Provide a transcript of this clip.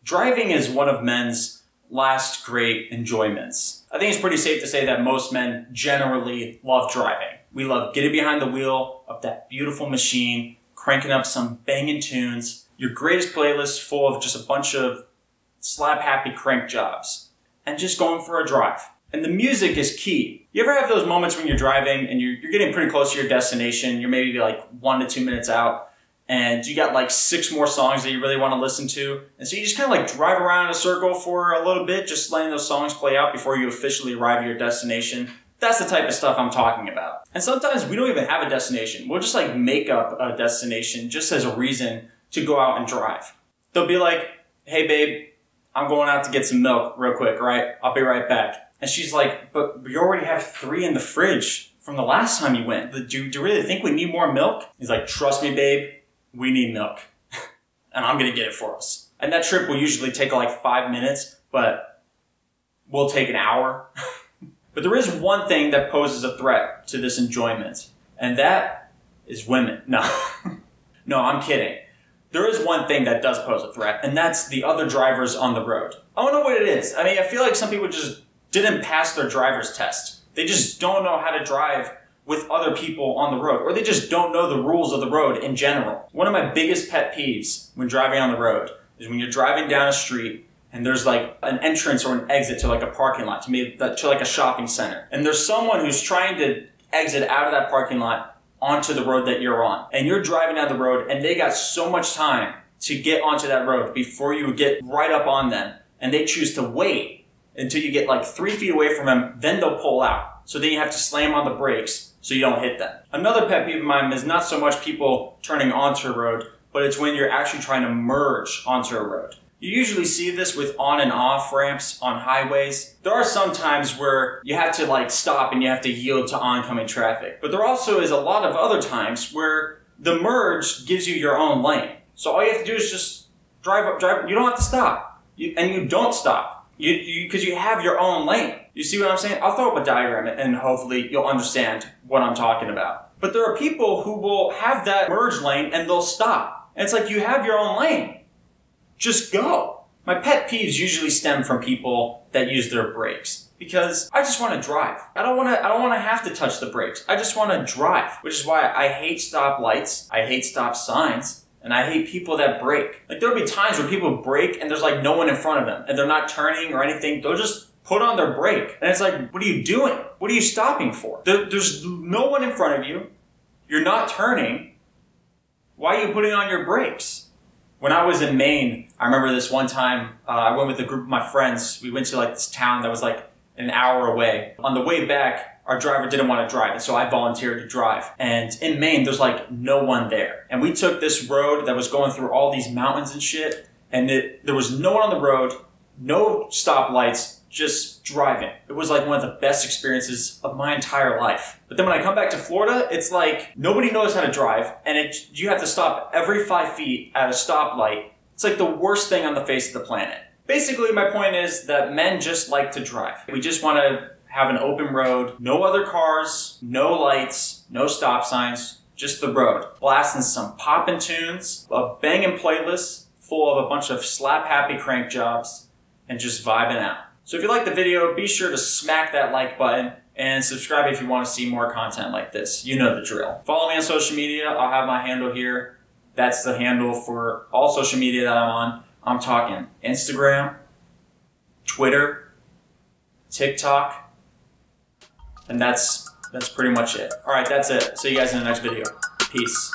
Driving is one of men's last great enjoyments. I think it's pretty safe to say that most men generally love driving. We love getting behind the wheel of that beautiful machine, cranking up some banging tunes, your greatest playlist full of just a bunch of slap-happy crank jobs, and just going for a drive. And the music is key. You ever have those moments when you're driving and you're getting pretty close to your destination, you're maybe like 1 to 2 minutes out, and you got like 6 more songs that you really want to listen to. And so you just kind of like drive around in a circle for a little bit, just letting those songs play out before you officially arrive at your destination. That's the type of stuff I'm talking about. And sometimes we don't even have a destination. We'll just like make up a destination just as a reason to go out and drive. They'll be like, hey babe, I'm going out to get some milk real quick, right? I'll be right back. And she's like, but you already have 3 in the fridge from the last time you went. Do you really think we need more milk? He's like, trust me babe, we need milk. And I'm gonna get it for us. And that trip will usually take like 5 minutes, but we'll take an hour. But there is one thing that poses a threat to this enjoyment, and that is women. No, no, I'm kidding. There is one thing that does pose a threat, and that's the other drivers on the road. I don't know what it is. I mean, I feel like some people just didn't pass their driver's test. They just don't know how to drive with other people on the road, or they just don't know the rules of the road in general. One of my biggest pet peeves when driving on the road is when you're driving down a street and there's like an entrance or an exit to like a parking lot, to like a shopping center. And there's someone who's trying to exit out of that parking lot onto the road that you're on. And you're driving down the road and they got so much time to get onto that road before you get right up on them. And they choose to wait until you get like 3 feet away from them, then they'll pull out. So then you have to slam on the brakes so you don't hit them. Another pet peeve of mine is not so much people turning onto a road, but it's when you're actually trying to merge onto a road. You usually see this with on and off ramps on highways. There are some times where you have to like stop and you have to yield to oncoming traffic. But there also is a lot of other times where the merge gives you your own lane. So all you have to do is just drive up, drive. You don't have to stop. And you don't stop. Because you have your own lane. You see what I'm saying? I'll throw up a diagram and hopefully you'll understand what I'm talking about. But there are people who will have that merge lane and they'll stop. And it's like, you have your own lane. Just go. My pet peeves usually stem from people that use their brakes because I just want to drive. I don't want to have to touch the brakes. I just want to drive, which is why I hate stop lights. I hate stop signs. And I hate people that brake. Like there'll be times where people brake and there's like no one in front of them and they're not turning or anything. They'll just put on their brake. And it's like, what are you doing? What are you stopping for? There's no one in front of you. You're not turning. Why are you putting on your brakes? When I was in Maine, I remember this one time, I went with a group of my friends. We went to like this town that was like an hour away. On the way back, our driver didn't want to drive, and so I volunteered to drive. And in Maine, there's like no one there. And we took this road that was going through all these mountains and shit, and there was no one on the road, no stoplights, just driving. It was like one of the best experiences of my entire life. But then when I come back to Florida, it's like nobody knows how to drive, and you have to stop every 5 feet at a stoplight. It's like the worst thing on the face of the planet. Basically, my point is that men just like to drive. We just want to have an open road, no other cars, no lights, no stop signs, just the road. Blasting some poppin' tunes, a banging playlist full of a bunch of slap-happy crank jobs, and just vibing out. So if you like the video, be sure to smack that like button and subscribe if you want to see more content like this. You know the drill. Follow me on social media. I'll have my handle here. That's the handle for all social media that I'm on. I'm talking Instagram, Twitter, TikTok, and that's pretty much it. All right, that's it. See you guys in the next video. Peace.